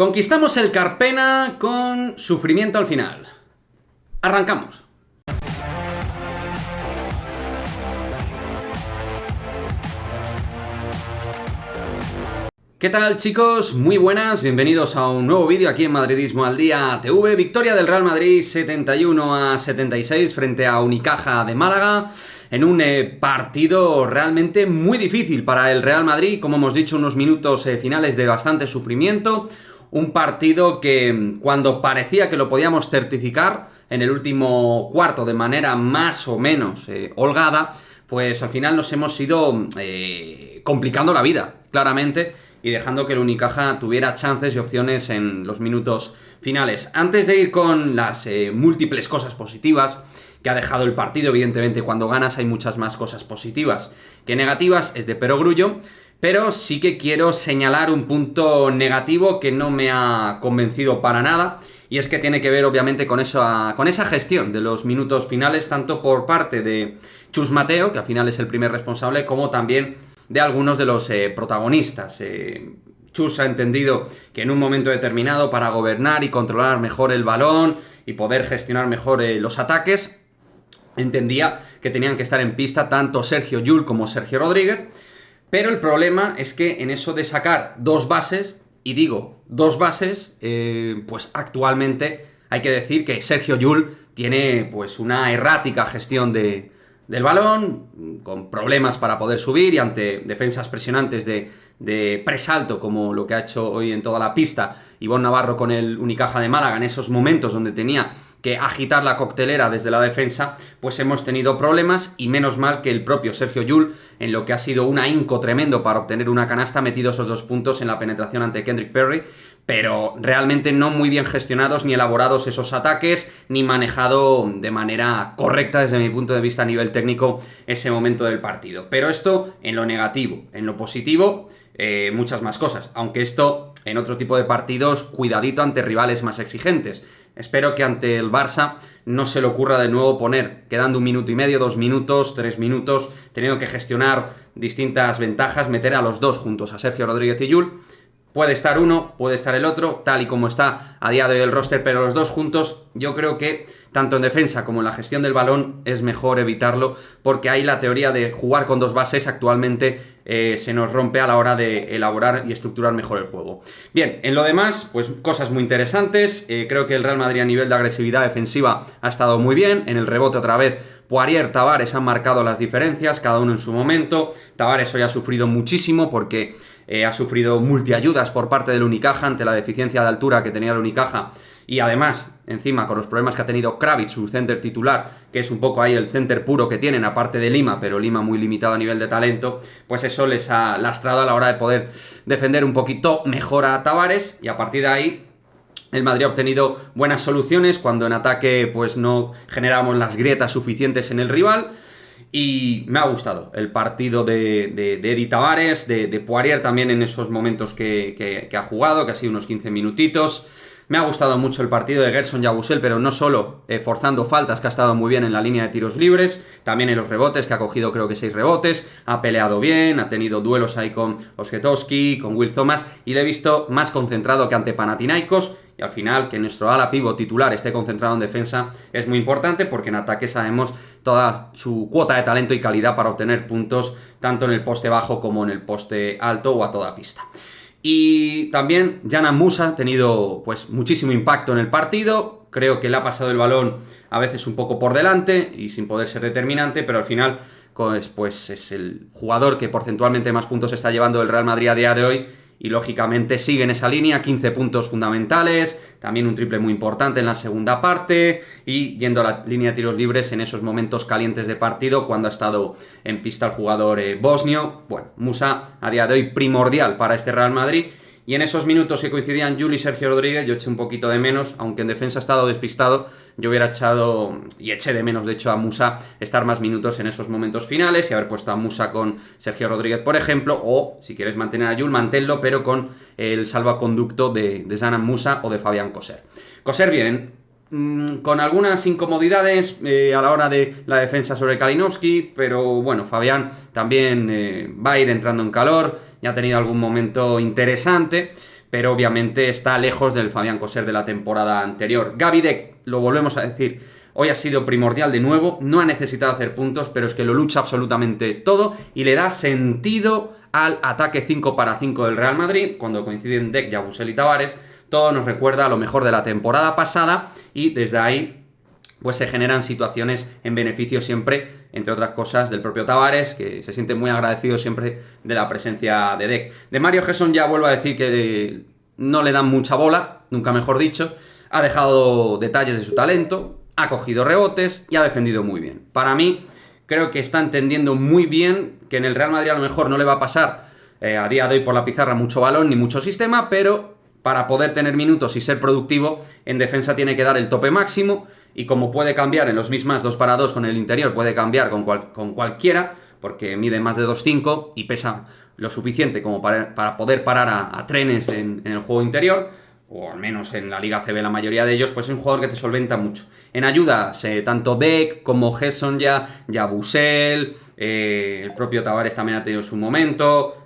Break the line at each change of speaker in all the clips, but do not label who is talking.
Conquistamos el Carpena con sufrimiento al final. Arrancamos. ¿Qué tal, chicos? Muy buenas, bienvenidos a un nuevo vídeo aquí en Madridismo al Día TV. Victoria del Real Madrid 71-76 frente a Unicaja de Málaga en un partido realmente muy difícil para el Real Madrid. Como hemos dicho, unos minutos finales de bastante sufrimiento. Un partido que cuando parecía que lo podíamos certificar en el último cuarto de manera más o menos holgada, pues al final nos hemos ido complicando la vida, claramente, y dejando que el Unicaja tuviera chances y opciones en los minutos finales. Antes de ir con las múltiples cosas positivas que ha dejado el partido, evidentemente cuando ganas hay muchas más cosas positivas que negativas, es de perogrullo, pero sí que quiero señalar un punto negativo que no me ha convencido para nada, y es que tiene que ver obviamente con esa gestión de los minutos finales, tanto por parte de Chus Mateo, que al final es el primer responsable, como también de algunos de los protagonistas. Chus ha entendido que en un momento determinado, para gobernar y controlar mejor el balón y poder gestionar mejor los ataques, entendía que tenían que estar en pista tanto Sergio Llull como Sergio Rodríguez. Pero el problema es que en eso de sacar dos bases, y digo dos bases, pues actualmente hay que decir que Sergio Llull tiene pues una errática gestión del balón, con problemas para poder subir y ante defensas presionantes de presalto, como lo que ha hecho hoy en toda la pista Ivonne Navarro con el Unicaja de Málaga, en esos momentos donde tenía que agitar la coctelera desde la defensa, pues hemos tenido problemas, y menos mal que el propio Sergio Llull, en lo que ha sido un ahínco tremendo para obtener una canasta, ha metido esos 2 puntos en la penetración ante Kendrick Perry, pero realmente no muy bien gestionados ni elaborados esos ataques, ni manejado de manera correcta desde mi punto de vista a nivel técnico ese momento del partido. Pero esto en lo negativo. En lo positivo, muchas más cosas, aunque esto en otro tipo de partidos, cuidadito ante rivales más exigentes. Espero que ante el Barça no se le ocurra de nuevo poner, quedando 1 minuto y medio, 2 minutos, 3 minutos, teniendo que gestionar distintas ventajas, meter a los dos juntos, a Sergio Rodríguez y Llull. Puede estar uno, puede estar el otro, tal y como está a día de hoy el roster, pero los dos juntos, yo creo que tanto en defensa como en la gestión del balón es mejor evitarlo, porque ahí la teoría de jugar con dos bases actualmente se nos rompe a la hora de elaborar y estructurar mejor el juego. Bien, en lo demás, pues cosas muy interesantes. Creo que el Real Madrid a nivel de agresividad defensiva ha estado muy bien. En el rebote otra vez Poirier, Tavares han marcado las diferencias, cada uno en su momento. Tavares hoy ha sufrido muchísimo porque ha sufrido multiayudas por parte del Unicaja ante la deficiencia de altura que tenía el Unicaja, y además, encima, con los problemas que ha tenido Kravitz, su center titular, que es un poco ahí el center puro que tienen, aparte de Lima, pero Lima muy limitado a nivel de talento, pues eso les ha lastrado a la hora de poder defender un poquito mejor a Tavares, y a partir de ahí el Madrid ha obtenido buenas soluciones cuando en ataque pues no generamos las grietas suficientes en el rival. Y me ha gustado el partido de Edi Tavares, de Poirier también en esos momentos que ha jugado, que ha sido unos 15 minutitos. Me ha gustado mucho el partido de Gerson Yabusel, pero no solo forzando faltas, que ha estado muy bien en la línea de tiros libres, también en los rebotes, que ha cogido creo que 6 rebotes, ha peleado bien, ha tenido duelos ahí con Osketowski, con Will Thomas, y le he visto más concentrado que ante Panathinaikos. Y al final, que nuestro ala pívot titular esté concentrado en defensa es muy importante, porque en ataque sabemos toda su cuota de talento y calidad para obtener puntos tanto en el poste bajo como en el poste alto o a toda pista. Y también Dzanan Musa ha tenido pues muchísimo impacto en el partido. Creo que le ha pasado el balón a veces un poco por delante y sin poder ser determinante, pero al final pues es el jugador que porcentualmente más puntos está llevando el Real Madrid a día de hoy, y lógicamente sigue en esa línea, 15 puntos fundamentales, también un triple muy importante en la segunda parte, y yendo a la línea de tiros libres en esos momentos calientes de partido cuando ha estado en pista el jugador bosnio. Bueno, Musa a día de hoy primordial para este Real Madrid. Y en esos minutos que coincidían Llull y Sergio Rodríguez, yo eché un poquito de menos, aunque en defensa ha estado despistado, yo hubiera echado, y eché de menos de hecho a Musa, estar más minutos en esos momentos finales y haber puesto a Musa con Sergio Rodríguez, por ejemplo, o si quieres mantener a Llull, manténlo, pero con el salvaconducto de Dzanan Musa o de Fabián Coser. Coser bien, con algunas incomodidades a la hora de la defensa sobre Kalinowski, pero bueno, Fabián también va a ir entrando en calor, ya ha tenido algún momento interesante, pero obviamente está lejos del Fabián Coser de la temporada anterior. Gavi Deck, lo volvemos a decir, hoy ha sido primordial de nuevo, no ha necesitado hacer puntos, pero es que lo lucha absolutamente todo y le da sentido al ataque 5 para 5 del Real Madrid. Cuando coinciden Deck, Yabusel y Tavares, todo nos recuerda a lo mejor de la temporada pasada y desde ahí pues se generan situaciones en beneficio siempre, entre otras cosas, del propio Tavares, que se siente muy agradecido siempre de la presencia de Deck. De Mario Gerson ya vuelvo a decir que no le dan mucha bola, nunca mejor dicho, ha dejado detalles de su talento, ha cogido rebotes y ha defendido muy bien. Para mí, creo que está entendiendo muy bien que en el Real Madrid a lo mejor no le va a pasar a día de hoy por la pizarra mucho balón ni mucho sistema, pero para poder tener minutos y ser productivo, en defensa tiene que dar el tope máximo, y como puede cambiar en los mismas 2 para 2 con el interior, puede cambiar con cualquiera, porque mide más de 2,5 y pesa lo suficiente como para poder parar a trenes en el juego interior, o al menos en la Liga CB la mayoría de ellos, pues es un jugador que te solventa mucho. En ayuda, tanto Deck como Gerson Yabusel, el propio Tavares también ha tenido su momento.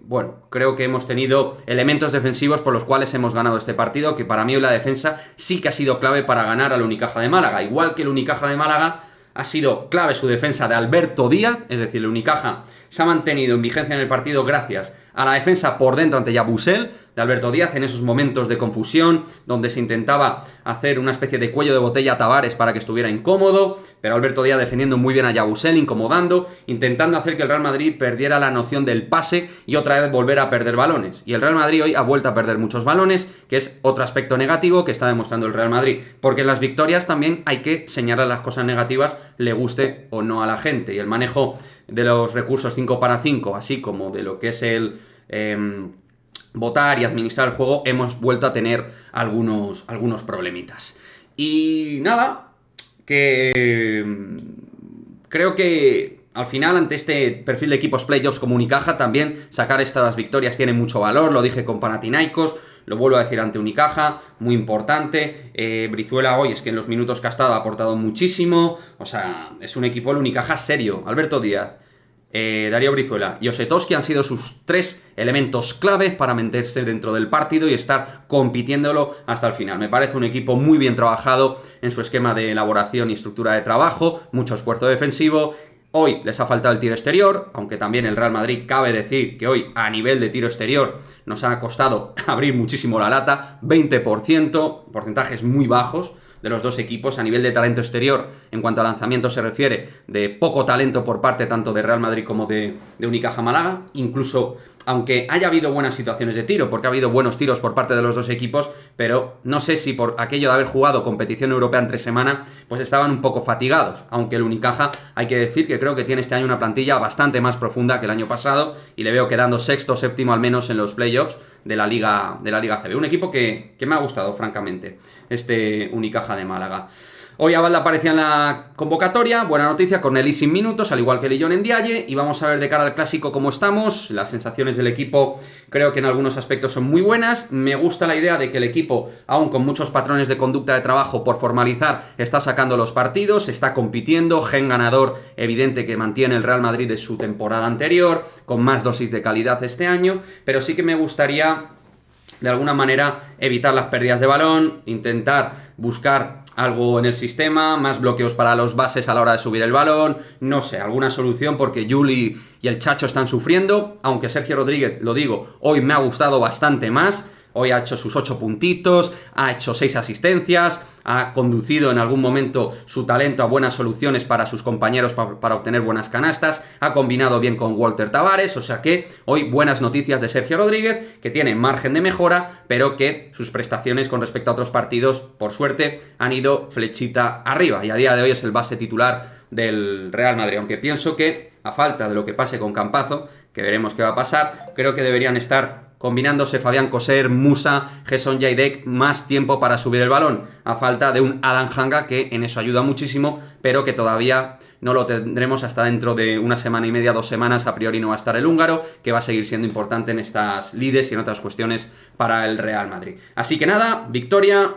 Bueno, creo que hemos tenido elementos defensivos por los cuales hemos ganado este partido, que para mí hoy la defensa sí que ha sido clave para ganar al Unicaja de Málaga. Igual que el Unicaja de Málaga ha sido clave su defensa de Alberto Díaz, es decir, el Unicaja se ha mantenido en vigencia en el partido gracias a la defensa por dentro ante Yabusel de Alberto Díaz en esos momentos de confusión donde se intentaba hacer una especie de cuello de botella a Tavares para que estuviera incómodo, pero Alberto Díaz defendiendo muy bien a Yabusel, incomodando, intentando hacer que el Real Madrid perdiera la noción del pase y otra vez volver a perder balones. Y el Real Madrid hoy ha vuelto a perder muchos balones, que es otro aspecto negativo que está demostrando el Real Madrid, porque en las victorias también hay que señalar las cosas negativas, le guste o no a la gente, y el manejo de los recursos 5 para 5, así como de lo que es el votar y administrar el juego, hemos vuelto a tener algunos problemitas. Y nada, que creo que al final, ante este perfil de equipos playoffs como Unicaja, también sacar estas victorias tiene mucho valor. Lo dije con Panathinaikos, lo vuelvo a decir ante Unicaja, muy importante. Brizuela hoy es que en los minutos que ha estado ha aportado muchísimo. O sea, es un equipo del Unicaja serio. Alberto Díaz, Darío Brizuela y Osetowski han sido sus 3 elementos claves para meterse dentro del partido y estar compitiéndolo hasta el final. Me parece un equipo muy bien trabajado en su esquema de elaboración y estructura de trabajo, mucho esfuerzo defensivo. Hoy les ha faltado el tiro exterior, aunque también el Real Madrid cabe decir que hoy a nivel de tiro exterior nos ha costado abrir muchísimo la lata, 20%, porcentajes muy bajos de los dos equipos. A nivel de talento exterior, en cuanto a lanzamiento se refiere, de poco talento por parte tanto de Real Madrid como de Unicaja Málaga, incluso aunque haya habido buenas situaciones de tiro, porque ha habido buenos tiros por parte de los dos equipos, pero no sé si por aquello de haber jugado competición europea entre semana, pues estaban un poco fatigados, aunque el Unicaja, hay que decir que creo que tiene este año una plantilla bastante más profunda que el año pasado, y le veo quedando sexto o séptimo al menos en los playoffs de la Liga CB. Un equipo que me ha gustado, francamente, este Unicaja de Málaga. Hoy Abalda aparecía en la convocatoria, buena noticia, Cornelí sin minutos, al igual que Lillon Ndiaye, y vamos a ver de cara al Clásico cómo estamos. Las sensaciones del equipo creo que en algunos aspectos son muy buenas. Me gusta la idea de que el equipo, aún con muchos patrones de conducta de trabajo por formalizar, está sacando los partidos, está compitiendo, gen ganador evidente que mantiene el Real Madrid de su temporada anterior, con más dosis de calidad este año, pero sí que me gustaría de alguna manera evitar las pérdidas de balón, intentar buscar algo en el sistema, más bloqueos para los bases a la hora de subir el balón, no sé, alguna solución, porque Juli y el Chacho están sufriendo, aunque Sergio Rodríguez, lo digo, hoy me ha gustado bastante más. Hoy ha hecho sus 8 puntitos, ha hecho 6 asistencias, ha conducido en algún momento su talento a buenas soluciones para sus compañeros para obtener buenas canastas, ha combinado bien con Walter Tavares, o sea que hoy buenas noticias de Sergio Rodríguez, que tiene margen de mejora, pero que sus prestaciones con respecto a otros partidos, por suerte, han ido flechita arriba, y a día de hoy es el base titular del Real Madrid, aunque pienso que, a falta de lo que pase con Campazo, que veremos qué va a pasar, creo que deberían estar combinándose Fabián Coser, Musa, Gerson y Deck más tiempo para subir el balón, a falta de un Adam Hanga que en eso ayuda muchísimo, pero que todavía no lo tendremos hasta dentro de una semana y media, 2 semanas. A priori no va a estar el húngaro, que va a seguir siendo importante en estas lides y en otras cuestiones para el Real Madrid. Así que nada, victoria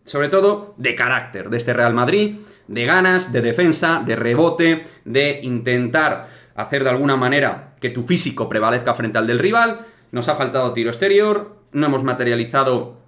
sobre todo de carácter de este Real Madrid, de ganas, de defensa, de rebote, de intentar hacer de alguna manera que tu físico prevalezca frente al del rival. nos ha faltado tiro exterior, no hemos materializado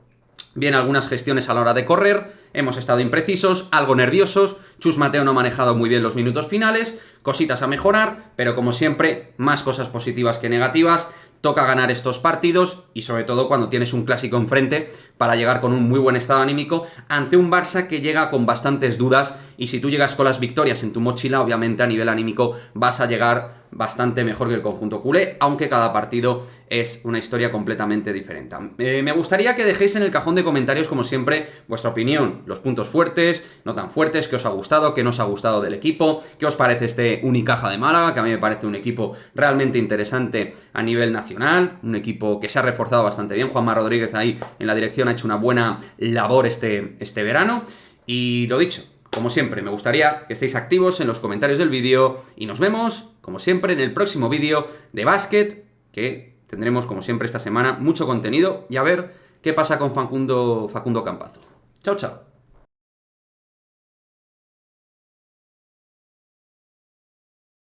bien algunas gestiones a la hora de correr, hemos estado imprecisos, algo nerviosos, Chus Mateo no ha manejado muy bien los minutos finales, cositas a mejorar, pero como siempre, más cosas positivas que negativas. Toca ganar estos partidos y sobre todo cuando tienes un clásico enfrente para llegar con un muy buen estado anímico ante un Barça que llega con bastantes dudas, y si tú llegas con las victorias en tu mochila, obviamente a nivel anímico vas a llegar bastante mejor que el conjunto culé, aunque cada partido es una historia completamente diferente. Me gustaría que dejéis en el cajón de comentarios, como siempre, vuestra opinión, los puntos fuertes, no tan fuertes, qué os ha gustado, qué no os ha gustado del equipo, qué os parece este Unicaja de Málaga, que a mí me parece un equipo realmente interesante a nivel nacional, un equipo que se ha reforzado bastante bien. Juanma Rodríguez ahí en la dirección ha hecho una buena labor este verano. Y lo dicho, como siempre, me gustaría que estéis activos en los comentarios del vídeo y nos vemos, como siempre, en el próximo vídeo de básquet, que tendremos, como siempre, esta semana mucho contenido, y a ver qué pasa con Facundo Campazo. Chao, chao.